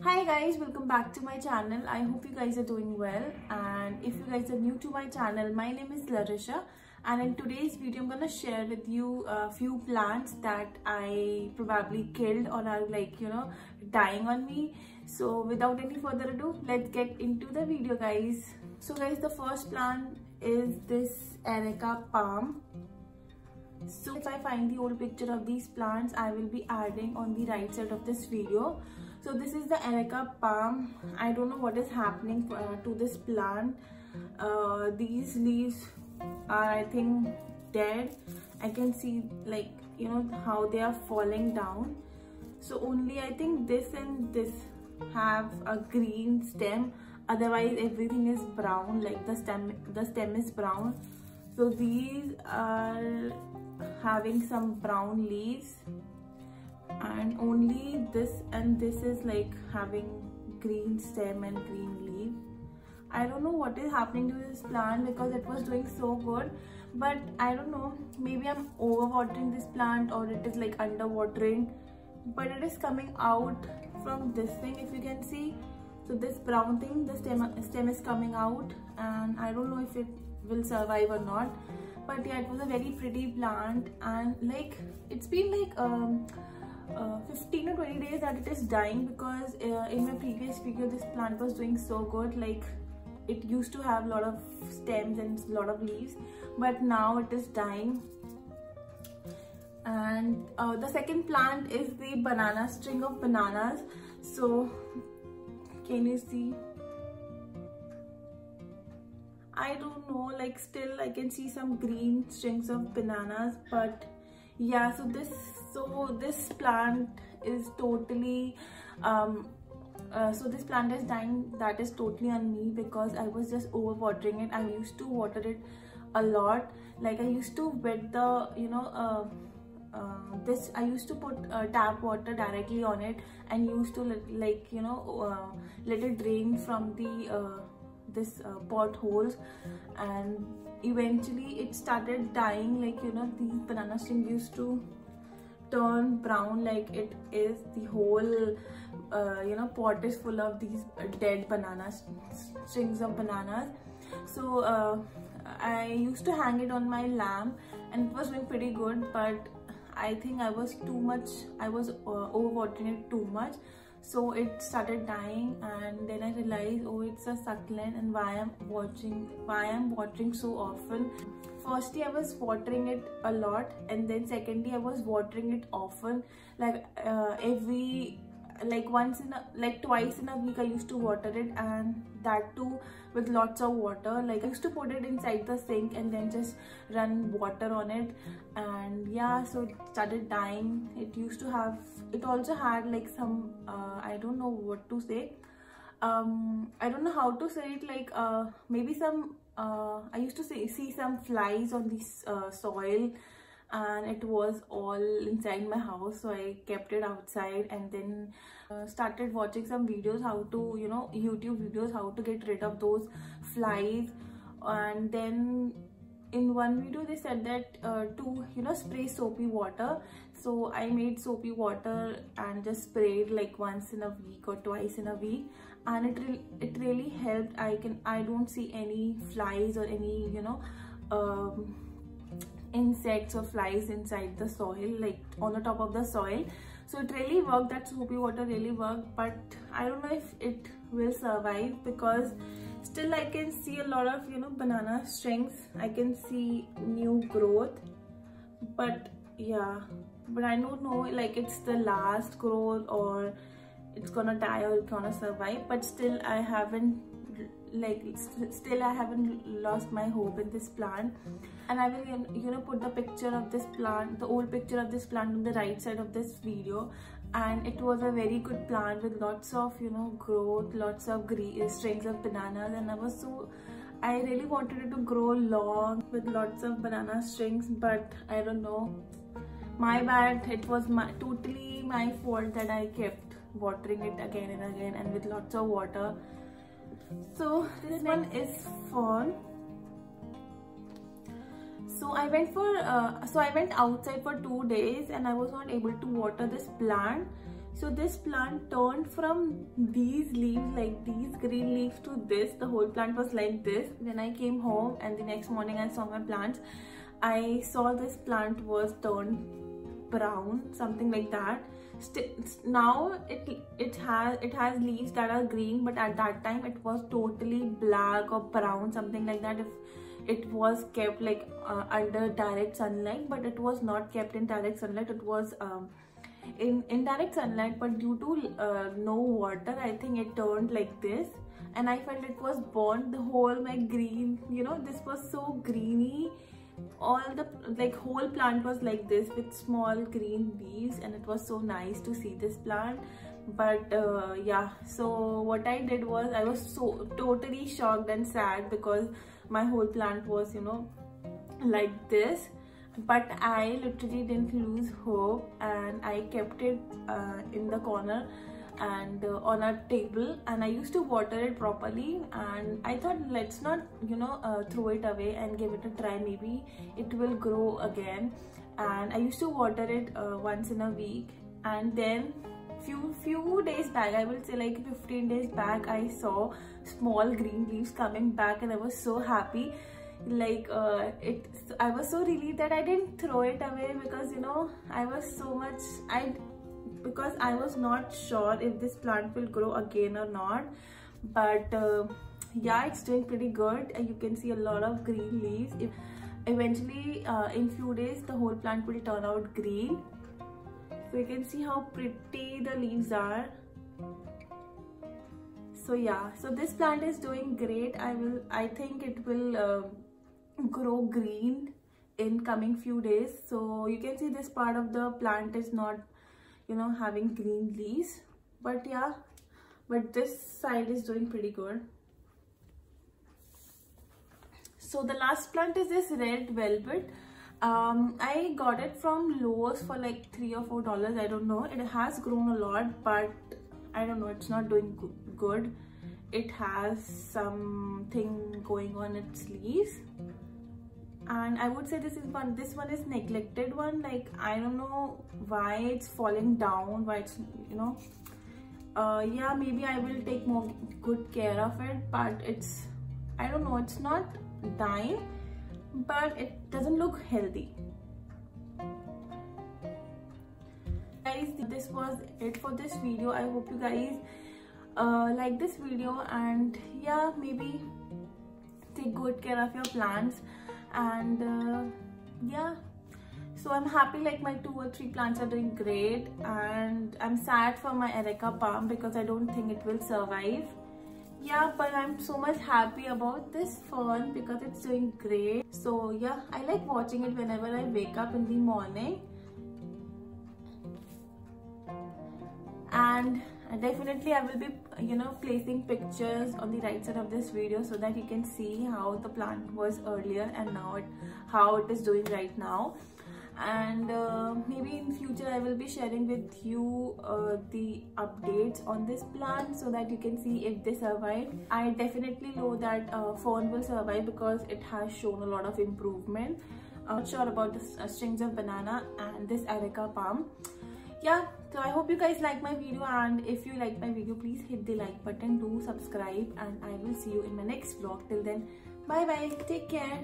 Hi guys, welcome back to my channel. I hope you guys are doing well, and if you guys are new to my channel, my name is Larisha, and in today's video I'm gonna share with you a few plants that I probably killed or are dying on me. So without any further ado, let's get into the video guys. So guys, the first plant is this Areca palm. So if I find the old picture of these plants, I will be adding on the right side of this video. So this is the Areca palm. I don't know what is happening to this plant. These leaves are, I think, dead. I can see how they are falling down. So only I think this and this have a green stem. Otherwise everything is brown, like the stem is brown. So these are having some brown leaves, and only this and this is like having green stem and green leaf. I don't know what is happening to this plant because it was doing so good, but I don't know, maybe I'm overwatering this plant or it is like underwatering, but it is coming out from this thing, if you can see. So this brown thing, the stem is coming out, and I don't know if it will survive or not. But yeah, it was a very pretty plant, and like it's been like 15 or 20 days that it is dying, because in my previous video this plant was doing so good. Like it used to have a lot of stems and a lot of leaves, but now it is dying. And the second plant is the banana, string of bananas. So can you see? I don't know, like still I can see some green strings of bananas, but yeah, so this plant is totally so this plant is dying. That is totally on me because I was just overwatering it. I used to water it a lot. Like I used to wet the I used to put tap water directly on it and used to let it drain from the potholes, and eventually it started dying. Like these banana strings used to turn brown, like it is the whole pot is full of these dead strings of bananas. So I used to hang it on my lamp and it was doing pretty good, but I think I was overwatering it too much. So it started dying, and then I realized, oh, it's a succulent, and why I'm watering so often. Firstly, I was watering it a lot, and then secondly I was watering it often, like twice in a week I used to water it, and that too with lots of water. Like I used to put it inside the sink and then just run water on it, and yeah, so it started dying. It also had like some I don't know what to say, I don't know how to say it, like maybe some I used to see some flies on this soil, and it was all inside my house. So I kept it outside, and then started watching some videos, how to YouTube videos, how to get rid of those flies. And then in one video they said that to spray soapy water. So I made soapy water and just sprayed like once in a week or twice in a week, and it really helped. I don't see any flies or any insects or flies inside the soil, like on the top of the soil. So it really worked. That soapy water really worked, but I don't know if it will survive because still I can see a lot of banana strings. I can see new growth, but yeah, but I don't know, like it's the last growth or it's gonna die or it's gonna survive. But still I haven't lost my hope in this plant, and I will put the picture of this plant, the old picture of this plant, on the right side of this video. And it was a very good plant with lots of growth, lots of green strings of bananas, and I really wanted it to grow long with lots of banana strings, but I don't know, my bad. It was totally my fault that I kept watering it again and again and with lots of water. So this one is fern. So I went outside for 2 days and I was not able to water this plant. So this plant turned from these leaves, like these green leaves, to this. The whole plant was like this. When I came home and the next morning I saw my plants, I saw this plant was turned brown, something like that. Now it has leaves that are green, but at that time it was totally black or brown, something like that, if it was kept like under direct sunlight. But it was not kept in direct sunlight, it was in indirect sunlight, but due to no water, I think it turned like this, and I felt it was burnt. The whole my green, you know, this was so greeny. All the like whole plant was like this with small green leaves, and it was so nice to see this plant. But yeah, so what I did was, I was so totally shocked and sad because my whole plant was, you know, like this. But I literally didn't lose hope, and I kept it in the corner and on a table, and I used to water it properly. And I thought, let's not, you know, throw it away and give it a try, maybe it will grow again. And I used to water it once in a week. And then few days back, I will say like 15 days back, I saw small green leaves coming back, and I was so happy. Like I was so relieved that I didn't throw it away, because, you know, I was so much, because I was not sure if this plant will grow again or not. But yeah, it's doing pretty good. You can see a lot of green leaves. Eventually in few days the whole plant will turn out green. So you can see how pretty the leaves are. So yeah, so this plant is doing great. I think it will grow green in coming few days. So you can see this part of the plant is not, you know, having green leaves, but yeah, but this side is doing pretty good. So the last plant is this red velvet. I got it from Lowe's for like $3 or $4. I don't know. It has grown a lot, but I don't know, it's not doing good. It has something going on its leaves, and I would say this one is neglected one. Like, I don't know why it's falling down, why it's, you know, yeah, maybe I will take more good care of it. But it's, I don't know, it's not dying, but it doesn't look healthy. Guys, this was it for this video. I hope you guys like this video, and yeah, maybe take good care of your plants. And yeah, so I'm happy, like my 2 or 3 plants are doing great, and I'm sad for my Areca palm because I don't think it will survive. Yeah, but I'm so much happy about this fern because it's doing great. So yeah, I like watching it whenever I wake up in the morning. And definitely I will be, you know, placing pictures on the right side of this video so that you can see how the plant was earlier and now how it is doing right now. And maybe in future I will be sharing with you the updates on this plant so that you can see if they survive. I definitely know that fern will survive because it has shown a lot of improvement. I'm not sure about the strings of banana and this Areca palm. Yeah, so I hope you guys like my video, and if you like my video, please hit the like button, do subscribe, and I will see you in my next vlog. Till then, bye bye, take care.